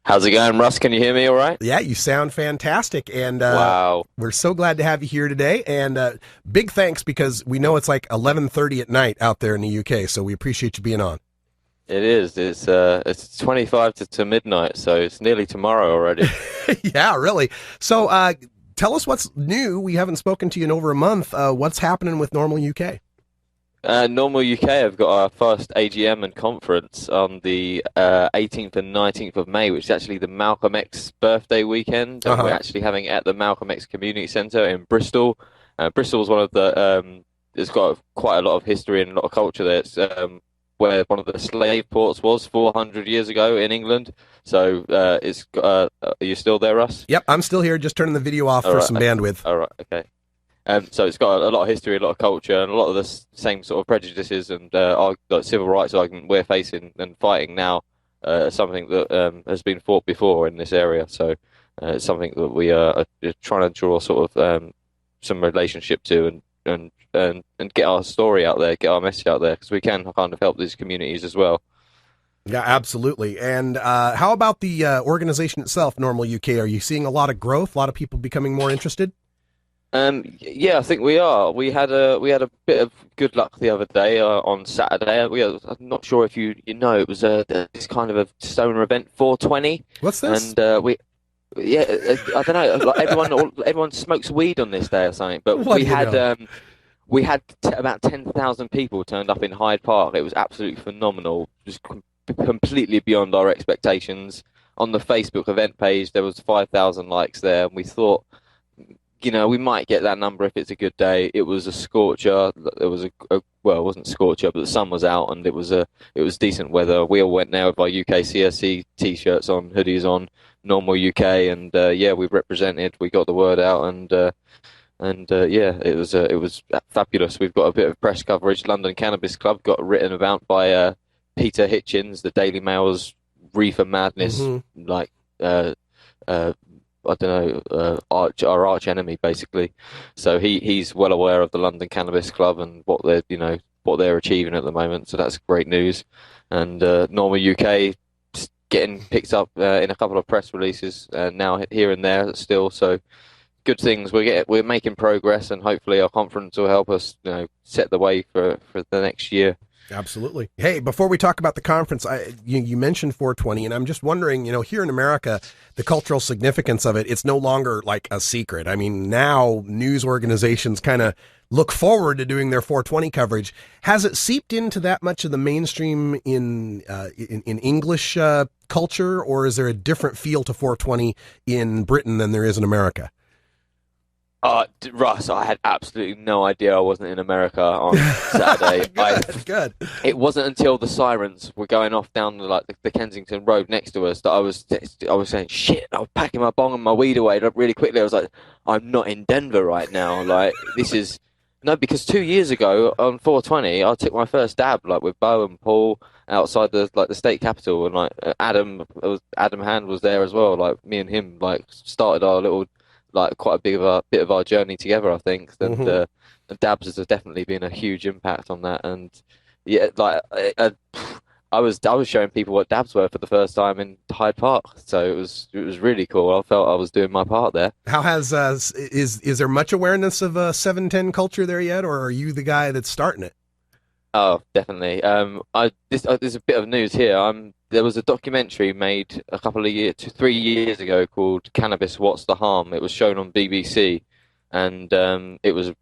How's it going, Russ? Can you hear me all right? Yeah, you sound fantastic, and wow. We're so glad to have you here today, and big thanks, because we know it's like 11:30 at night out there in the UK, so we appreciate you being on. It is. It's 25 to midnight, so it's nearly tomorrow already. Yeah, really. So tell us what's new. We haven't spoken to you in over a month. What's happening with NORML UK? NORML UK have got our first AGM and conference on the 18th and 19th of May, which is actually the Malcolm X birthday weekend. And we're actually having it at the Malcolm X Community Centre in Bristol. Bristol is one of the, it's got quite a lot of history and a lot of culture there. It's where one of the slave ports was 400 years ago in England. So it's are you still there, Russ? Yep, I'm still here, just turning the video off for some bandwidth. All right, okay. So it's got a lot of history, a lot of culture, and a lot of the same sort of prejudices and like civil rights argument we're facing and fighting now. Something that has been fought before in this area. So it's something that we are trying to draw sort of some relationship to and get our story out there, get our message out there, because we can kind of help these communities as well. Yeah, absolutely. And how about the organization itself, NORML UK? Are you seeing a lot of growth, a lot of people becoming more interested? Yeah, I think we are. We had a bit of good luck the other day on Saturday. I'm not sure if you know, it was this kind of a stoner event, 420. What's this? And I don't know. Like everyone smokes weed on this day or something. But we had about 10,000 people turned up in Hyde Park. It was absolutely phenomenal. Just completely beyond our expectations. On the Facebook event page, there was 5,000 likes there, and we thought, you know, we might get that number if it's a good day. It was a scorcher. It was well, it wasn't a scorcher, but the sun was out and it was decent weather. We all went there with our UK CSC t-shirts on, hoodies on, NORML UK, and yeah, we represented. We got the word out, and yeah, it was fabulous. We've got a bit of press coverage. London Cannabis Club got written about by Peter Hitchens, the Daily Mail's reefer madness, like. I don't know, our arch enemy, basically. So he's well aware of the London Cannabis Club and what they're achieving at the moment. So that's great news. And NORML UK getting picked up in a couple of press releases now here and there still. So good things. We're making progress, and hopefully our conference will help us, set the way for the next year. Absolutely. Hey, before we talk about the conference, you mentioned 420, and I'm just wondering, here in America, the cultural significance of it's no longer like a secret. I mean, now news organizations kind of look forward to doing their 420 coverage. Has it seeped into that much of the mainstream in English culture, or is there a different feel to 420 in Britain than there is in America? Russ, I had absolutely no idea I wasn't in America on Saturday. Good. It wasn't until the sirens were going off down the Kensington Road next to us that I was saying, shit, I was packing my bong and my weed away really quickly. I was like, I'm not in Denver right now. Like, this is... No, because 2 years ago on 420, I took my first dab, like, with Bo and Paul outside the state capitol, and like Adam Hand was there as well. Like, me and him like started our little, like, quite a bit of our journey together, I think. And dabs has definitely been a huge impact on that. And yeah, like I was showing people what dabs were for the first time in Hyde Park, so it was really cool. I felt I was doing my part there. How has is there much awareness of 710 culture there yet, or are you the guy that's starting it? Oh, definitely. There's a bit of news here. There was a documentary made a couple of 3 years ago called Cannabis, What's the Harm? It was shown on BBC, and it was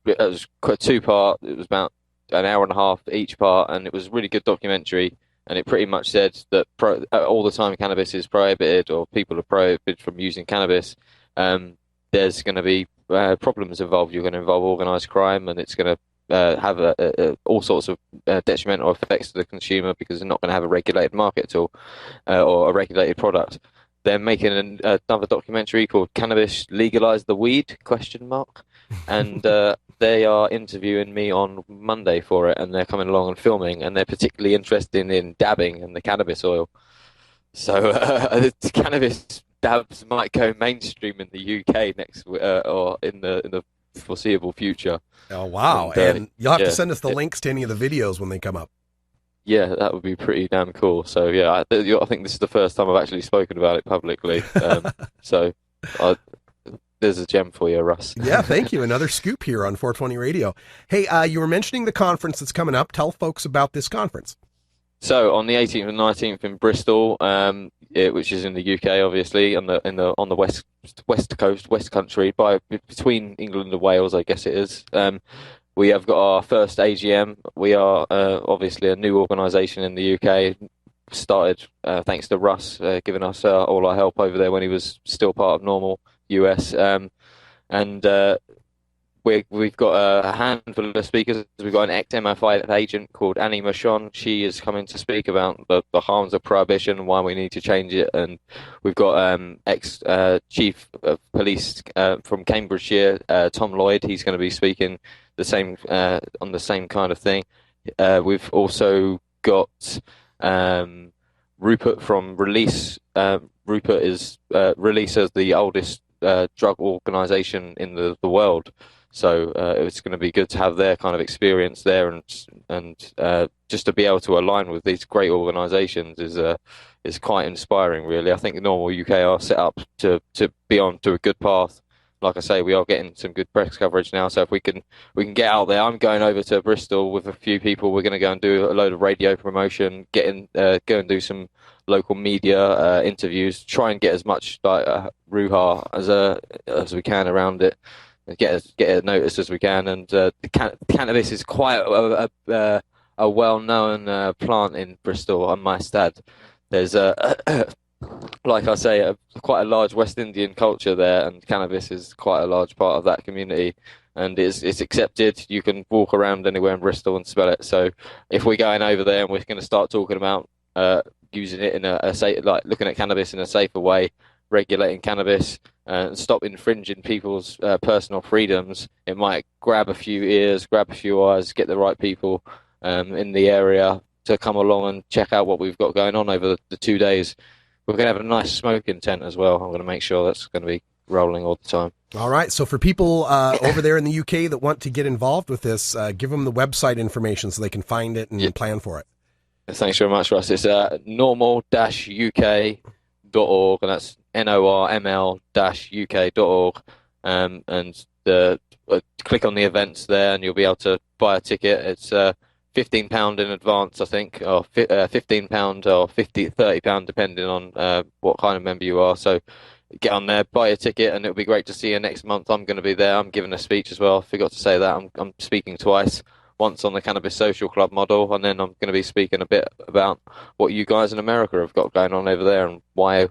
quite a 2-part. It was about an hour and a half each part, and it was a really good documentary. And it pretty much said that all the time cannabis is prohibited, or people are prohibited from using cannabis. There's going to be problems involved. You're going to involve organised crime, and it's going to have all sorts of detrimental effects to the consumer, because they're not going to have a regulated market at all, or a regulated product. They're making another documentary called Cannabis, Legalize the Weed? ? And they are interviewing me on Monday for it, and they're coming along and filming, and they're particularly interested in dabbing and the cannabis oil. So cannabis dabs might go mainstream in the UK or in the foreseeable future. Oh, wow. And you'll have to send us the links to any of the videos when they come up. Yeah, that would be pretty damn cool. So yeah, I think this is the first time I've actually spoken about it publicly. So there's a gem for you, Russ. Yeah, thank you. Another scoop here on 420 Radio. Hey, you were mentioning the conference that's coming up. Tell folks about this conference. So on the 18th and 19th in Bristol, which is in the UK, obviously, on the west coast, West Country, between England and Wales, I guess it is. We have got our first AGM. We are obviously a new organisation in the UK. Started thanks to Russ giving us all our help over there when he was still part of NORML US, and we've got a handful of speakers. We've got an ex-MI5 agent called Annie Machon. She is coming to speak about the harms of prohibition and why we need to change it. And we've got ex-chief of police from Cambridgeshire, Tom Lloyd. He's going to be speaking on the same kind of thing. We've also got Rupert from Release. Rupert is Release as the oldest drug organisation in the world, so it's going to be good to have their kind of experience there, and just to be able to align with these great organisations is quite inspiring, really. I think NORML UK are set up to be on to a good path. Like I say, we are getting some good press coverage now, so if we can get out there. I'm going over to Bristol with a few people. We're going to go and do a load of radio promotion, go and do some local media interviews, try and get as much ruha as we can around it, and get it noticed as we can. And cannabis is quite a well-known plant in Bristol, I must add. There's like I say, quite a large West Indian culture there, and cannabis is quite a large part of that community. And it's accepted. You can walk around anywhere in Bristol and smell it. So if we're going over there and we're going to start talking about using it in a safe, like looking at cannabis in a safer way, regulating cannabis, and stop infringing people's personal freedoms, it might grab a few ears, grab a few eyes, get the right people in the area to come along and check out what we've got going on over the 2 days. We're going to have a nice smoking tent as well. I'm going to make sure that's going to be rolling all the time. All right. So for people over there in the UK that want to get involved with this, give them the website information so they can find it and plan for it. Thanks very much, Russ. It's normal-uk.org, and that's NORML-UK.org. And click on the events there, and you'll be able to buy a ticket. It's £15 in advance, I think, or £15 or £30, depending on what kind of member you are. So get on there, buy a ticket, and it'll be great to see you next month. I'm going to be there. I'm giving a speech as well. I forgot to say that. I'm speaking twice. Once on the Cannabis Social Club model, and then I'm going to be speaking a bit about what you guys in America have got going on over there, and why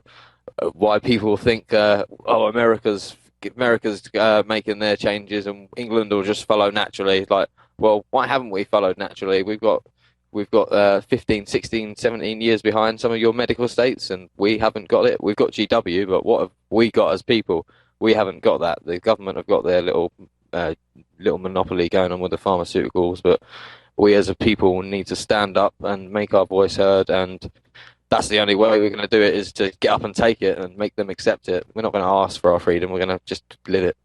people think America's America's making their changes and England will just follow naturally. Like, well, why haven't we followed naturally? We've got 15, 16, 17 years behind some of your medical states, and we haven't got it. We've got GW, but what have we got as people? We haven't got that. The government have got their little monopoly going on with the pharmaceuticals, but we as a people need to stand up and make our voice heard, and that's the only way we're going to do it, is to get up and take it and make them accept it. We're not going to ask for our freedom. We're going to just live it.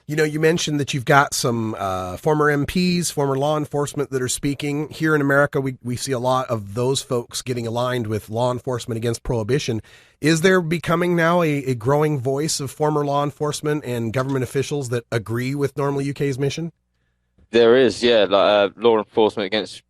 You know, you mentioned that you've got some former MPs, former law enforcement that are speaking. Here in America, we see a lot of those folks getting aligned with law enforcement against prohibition. Is there becoming now a growing voice of former law enforcement and government officials that agree with NORML UK's mission? There is, yeah. Like, law enforcement against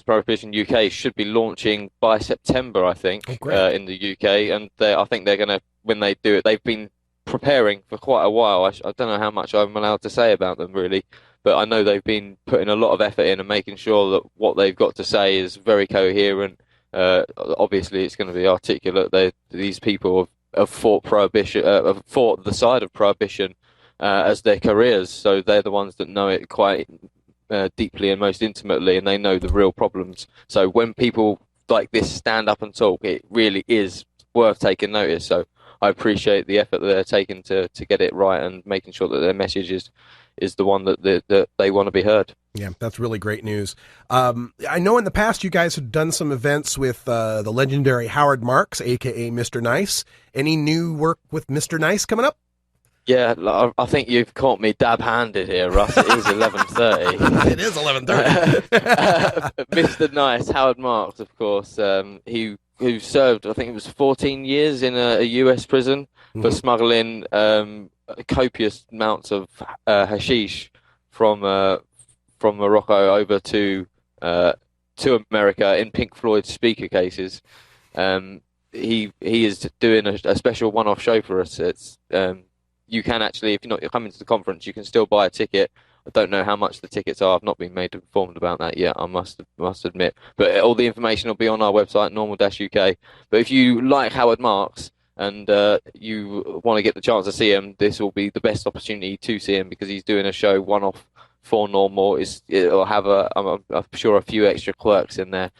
prohibition UK should be launching by September, I think, in the UK. And I think they're going to, when they do it, they've been preparing for quite a while. I don't know how much I'm allowed to say about them, really, but I know they've been putting a lot of effort in and making sure that what they've got to say is very coherent. Obviously, it's going to be articulate. These people have fought prohibition, have fought the side of prohibition as their careers, so they're the ones that know it quite deeply and most intimately, and they know the real problems. So when people like this stand up and talk, it really is worth taking notice. So I appreciate the effort that they're taking to get it right and making sure that their message is the one that they want to be heard. Yeah, that's really great news. I know in the past you guys have done some events with the legendary Howard Marks, a.k.a. Mr. Nice. Any new work with Mr. Nice coming up? Yeah, I think you've caught me dab-handed here, Russ. It is 11:30. It is 11:30. Mr. Nice, Howard Marks, of course, who served, I think it was 14 years in a US prison for smuggling copious amounts of hashish from Morocco over to America in Pink Floyd speaker cases. He is doing a special one-off show for us. It's you can actually, if you're not coming to the conference, you can still buy a ticket. I don't know how much the tickets are. I've not been made informed about that yet, I must admit. But all the information will be on our website, NORML-UK. But if you like Howard Marks and you want to get the chance to see him, this will be the best opportunity to see him, because he's doing a show one-off for NORML. It'll have, I'm sure, a few extra quirks in there,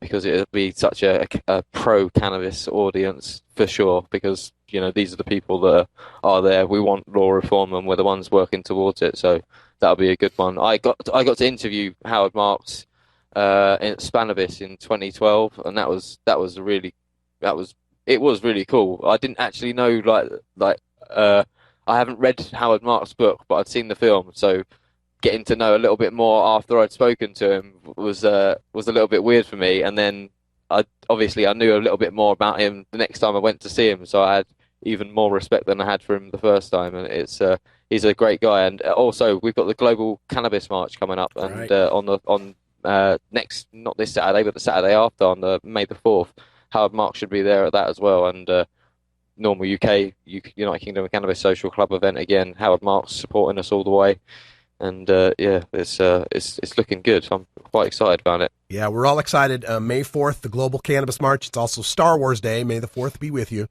because it'll be such a pro-cannabis audience for sure, because these are the people that are there. We want law reform, and we're the ones working towards it. So that'll be a good one. I got to interview Howard Marks at Cannabis in 2012, and it was really cool. I didn't actually know I haven't read Howard Marks' book, but I'd seen the film. So getting to know a little bit more after I'd spoken to him was a little bit weird for me. And then I knew a little bit more about him the next time I went to see him, so I had even more respect than I had for him the first time. And he's a great guy. And also we've got the Global Cannabis March coming up, and on next, not this Saturday, but the Saturday after, on the May the 4th, Howard Marks should be there at that as well. And NORML UK, United Kingdom of Cannabis Social Club event again. Howard Marks supporting us all the way. And it's looking good. I'm quite excited about it. Yeah, we're all excited. May 4th, the Global Cannabis March. It's also Star Wars Day. May the 4th be with you.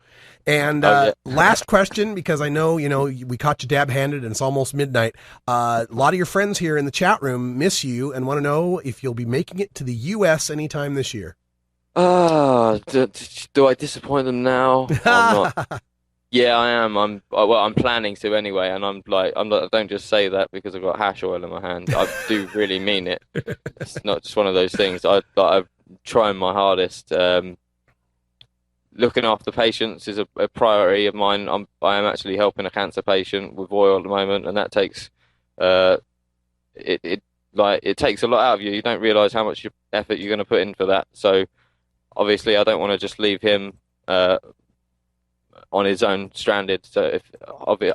And last question, because I know, we caught you dab-handed and it's almost midnight. A lot of your friends here in the chat room miss you and want to know if you'll be making it to the U.S. anytime this year. Do I disappoint them now? I'm not. Yeah, I am. I'm planning to anyway, and I'm not. I don't just say that because I've got hash oil in my hand. I do really mean it. It's not just one of those things. I'm trying my hardest. Looking after patients is a priority of mine. I am actually helping a cancer patient with oil at the moment, and that takes it takes a lot out of you. You don't realise how much effort you're going to put in for that. So obviously, I don't want to just leave him on his own stranded. So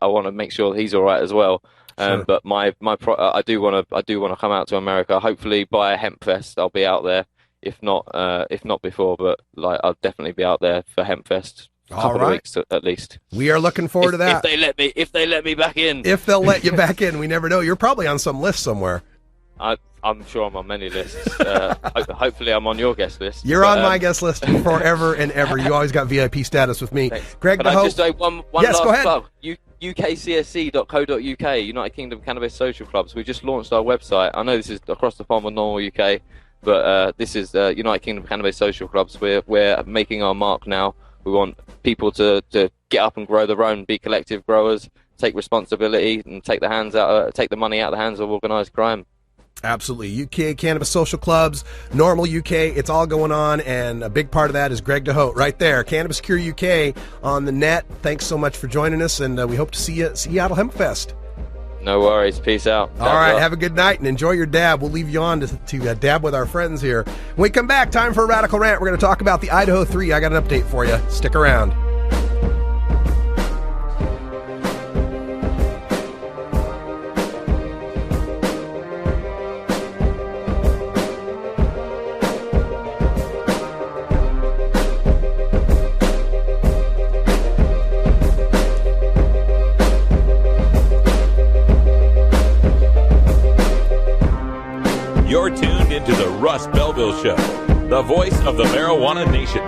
I want to make sure he's all right as well. Sure. But I do want to come out to America. Hopefully by Hempfest I'll be out there. If not before, but I'll definitely be out there for Hempfest. A couple of weeks at least. We are looking forward to that. If they let me back in. If they'll let you back in, we never know. You're probably on some list somewhere. I'm sure I'm on many lists. Hopefully I'm on your guest list. You're on my guest list forever and ever. You always got VIP status with me. Thanks. Greg Can I DeHoe. just say one yes, last go ahead. plug? UKCSC.co.uk, United Kingdom Cannabis Social Clubs. We just launched our website. I know this is across the pond with NORML UK, but this is United Kingdom Cannabis Social Clubs. We're making our mark now. We want people to get up and grow their own, be collective growers, take responsibility, and take the money out of the hands of organised crime. Absolutely. UK Cannabis Social Clubs, NORML UK, it's all going on, and a big part of that is Greg DeHoe right there. Cannabis Cure UK on the net. Thanks so much for joining us, and we hope to see you at Seattle Hemp Fest. No worries. Peace out. All right. Have a good night and enjoy your dab. We'll leave you on to dab with our friends here. When we come back, time for a Radical Rant. We're going to talk about the Idaho 3. I got an update for you. Stick around. You're tuned into the Russ Belville Show, the voice of the marijuana nation.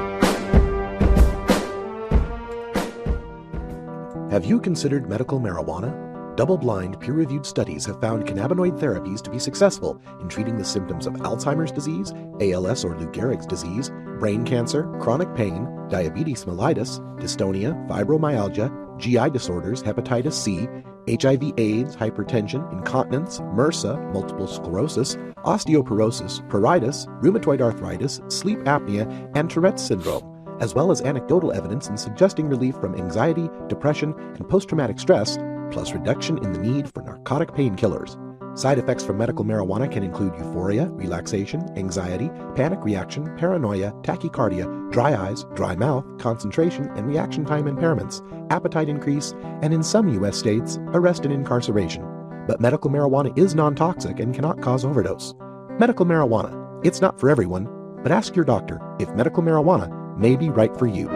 Have you considered medical marijuana? Double-blind, peer-reviewed studies have found cannabinoid therapies to be successful in treating the symptoms of Alzheimer's disease, ALS or Lou Gehrig's disease, brain cancer, chronic pain, diabetes mellitus, dystonia, fibromyalgia, GI disorders, hepatitis C, HIV/AIDS, hypertension, incontinence, MRSA, multiple sclerosis, osteoporosis, pruritus, rheumatoid arthritis, sleep apnea, and Tourette's syndrome, as well as anecdotal evidence in suggesting relief from anxiety, depression, and post-traumatic stress, plus reduction in the need for narcotic painkillers. Side effects from medical marijuana can include euphoria, relaxation, anxiety, panic reaction, paranoia, tachycardia, dry eyes, dry mouth, concentration and reaction time impairments, appetite increase, and in some U.S. states, arrest and incarceration. But medical marijuana is non-toxic and cannot cause overdose. Medical marijuana, it's not for everyone, but ask your doctor if medical marijuana may be right for you.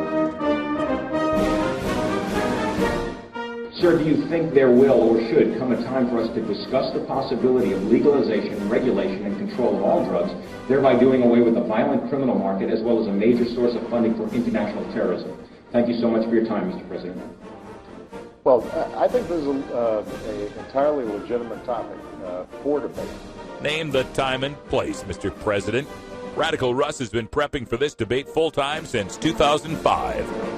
Sir, do you think there will or should come a time for us to discuss the possibility of legalization, regulation, and control of all drugs, thereby doing away with the violent criminal market as well as a major source of funding for international terrorism? Thank you so much for your time, Mr. President. Well, I think this is an entirely legitimate topic for debate. Name the time and place, Mr. President. Radical Russ has been prepping for this debate full-time since 2005.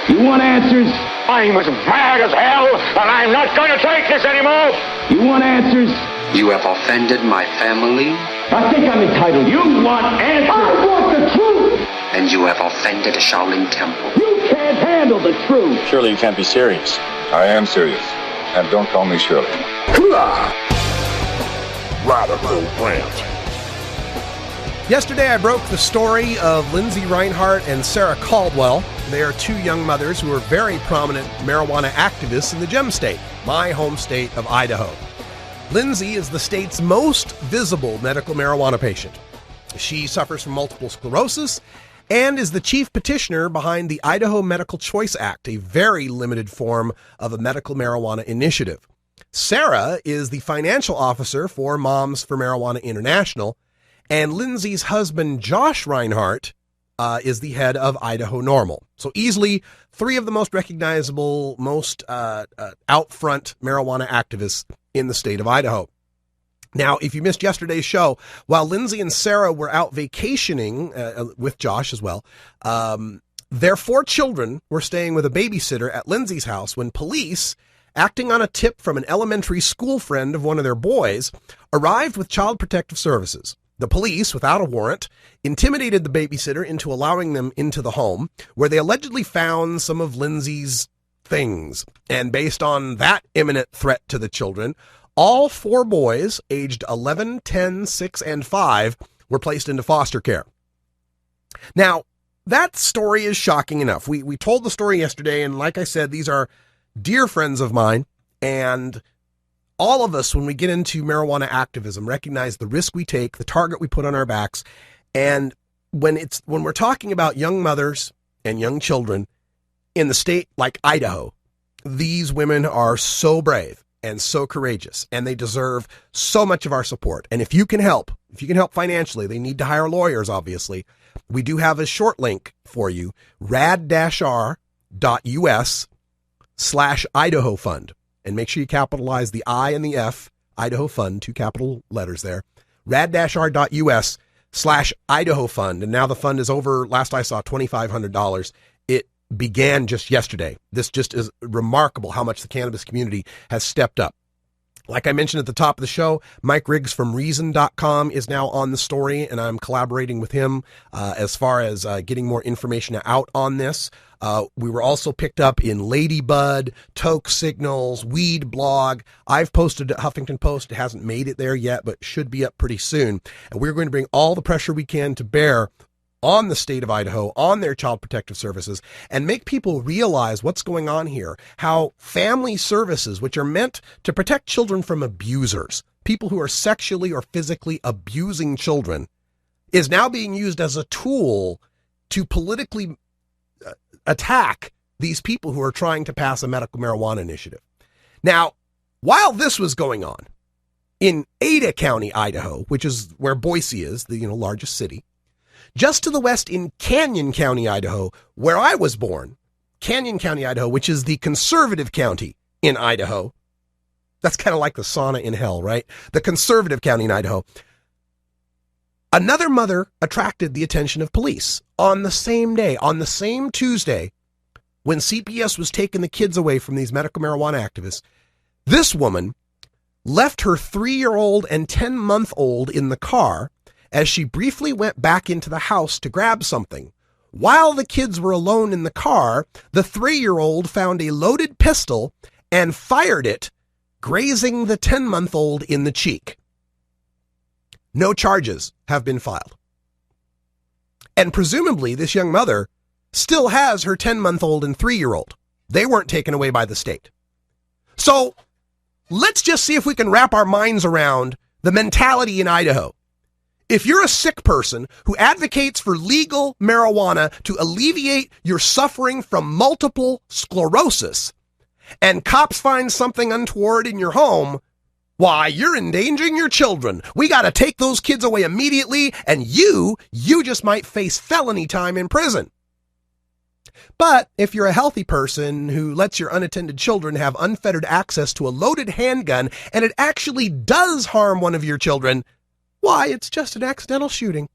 You want answers? I'm as mad as hell, and I'm not going to take this anymore. You want answers? You have offended my family. I think I'm entitled. You want answers? I want the truth. And you have offended a Shaolin temple. You can't handle the truth. Surely you can't be serious. I am serious. And don't call me Shirley. Radical Rant. Yesterday, I broke the story of Lindsay Reinhardt and Sarah Caldwell. They are two young mothers who are very prominent marijuana activists in the Gem State, my home state of Idaho. Lindsay is the state's most visible medical marijuana patient. She suffers from multiple sclerosis and is the chief petitioner behind the Idaho Medical Choice Act, a very limited form of a medical marijuana initiative. Sarah is the financial officer for Moms for Marijuana International, and Lindsay's husband, Josh Reinhardt, is the head of Idaho NORML. So easily three of the most recognizable, most out front marijuana activists in the state of Idaho. Now, if you missed yesterday's show, while Lindsay and Sarah were out vacationing with Josh as well, their 4 children were staying with a babysitter at Lindsay's house when police, acting on a tip from an elementary school friend of one of their boys, arrived with Child Protective Services. The police, without a warrant, intimidated the babysitter into allowing them into the home, where they allegedly found some of Lindsay's things. And based on that imminent threat to the children, all 4 boys, aged 11, 10, 6, and 5, were placed into foster care. Now, that story is shocking enough. We told the story yesterday, and like I said, these are dear friends of mine, and all of us, when we get into marijuana activism, recognize the risk we take, the target we put on our backs. And when we're talking about young mothers and young children in the state like Idaho, these women are so brave and so courageous, and they deserve so much of our support. And if you can help financially, they need to hire lawyers, obviously. We do have a short link for you, rad-r.us/Idaho Fund. And make sure you capitalize the I and the F, Idaho Fund, 2 capital letters there. rad-r.us/Idaho Fund. And now the fund is over, last I saw, $2,500. It began just yesterday. This just is remarkable how much the cannabis community has stepped up. Like I mentioned at the top of the show, Mike Riggs from Reason.com is now on the story, and I'm collaborating with him as far as getting more information out on this. We were also picked up in Ladybud, Toke Signals, Weed Blog. I've posted at Huffington Post. It hasn't made it there yet, but should be up pretty soon. And we're going to bring all the pressure we can to bear on the state of Idaho, on their child protective services, and make people realize what's going on here, how family services, which are meant to protect children from abusers, people who are sexually or physically abusing children, is now being used as a tool to politically attack these people who are trying to pass a medical marijuana initiative. Now, while this was going on in Ada County, Idaho, which is where Boise is, the largest city, just to the west in Canyon County, Idaho, where I was born, Canyon County, Idaho, which is the conservative county in Idaho. That's kind of like the sauna in hell, right? The conservative county in Idaho. Another mother attracted the attention of police on the same day, on the same Tuesday, when CPS was taking the kids away from these medical marijuana activists. This woman left her 3-year-old and 10-month-old in the car as she briefly went back into the house to grab something. While the kids were alone in the car, the 3-year-old found a loaded pistol and fired it, grazing the 10-month-old in the cheek. No charges have been filed. And presumably, this young mother still has her 10-month-old and 3-year-old. They weren't taken away by the state. So let's just see if we can wrap our minds around the mentality in Idaho. If you're a sick person who advocates for legal marijuana to alleviate your suffering from multiple sclerosis, and cops find something untoward in your home, why, you're endangering your children. We got to take those kids away immediately, and you just might face felony time in prison. But if you're a healthy person who lets your unattended children have unfettered access to a loaded handgun, and it actually does harm one of your children, why, it's just an accidental shooting,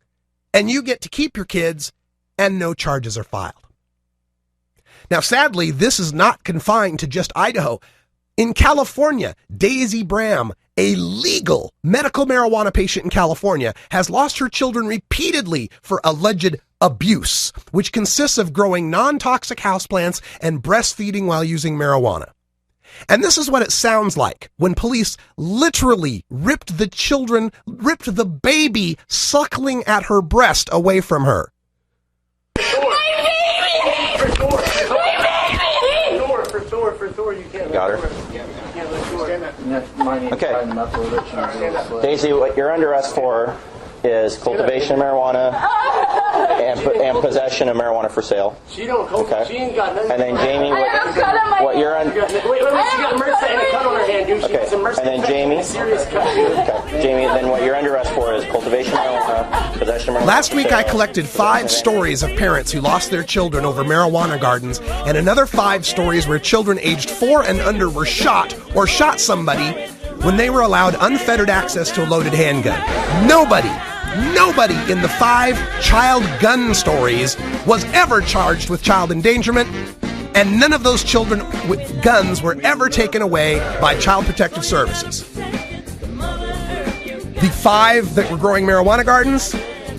and you get to keep your kids, and no charges are filed. Now, sadly, this is not confined to just Idaho. In California, Daisy Bram, a legal medical marijuana patient in California, has lost her children repeatedly for alleged abuse, which consists of growing non-toxic houseplants and breastfeeding while using marijuana. And this is what it sounds like when police literally ripped the baby suckling at her breast away from her. Got her. Okay. Daisy, what you're under arrest for is cultivation of marijuana and possession of marijuana for sale. She don't. Okay. She ain't got nothing. And then Jamie, what you're on? Wait, she got a MRSA and a cut on her hand, dude. Okay. And then Jamie. Okay. Jamie, then what you're under arrest for is cultivation of marijuana, possession of marijuana. Last week, I collected 5 stories of parents who lost their children over marijuana gardens, and another 5 stories where children aged 4 and under were shot or shot somebody when they were allowed unfettered access to a loaded handgun. Nobody in the 5 child gun stories was ever charged with child endangerment, and none of those children with guns were ever taken away by Child Protective Services. The 5 that were growing marijuana gardens,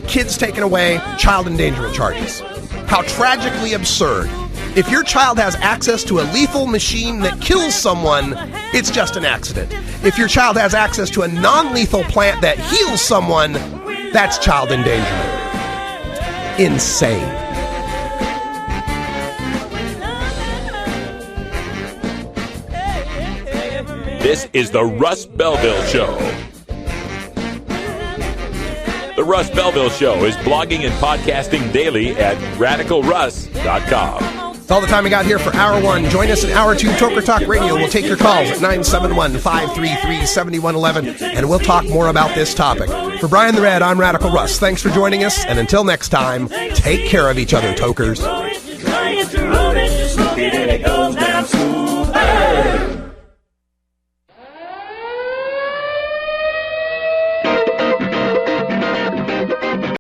kids taken away, child endangerment charges. How tragically absurd. If your child has access to a lethal machine that kills someone, it's just an accident. If your child has access to a non-lethal plant that heals someone, that's child endangerment. Insane. This is the Russ Belville Show. The Russ Belville Show is blogging and podcasting daily at RadicalRuss.com. That's all the time we got here for Hour 1. Join us in Hour 2, Toker Talk Radio. We'll take your calls at 971-533-7111, and we'll talk more about this topic. For Brian the Red, I'm Radical Russ. Thanks for joining us, and until next time, take care of each other, tokers. Try it to roll it, smoke it, and it goes down smooth.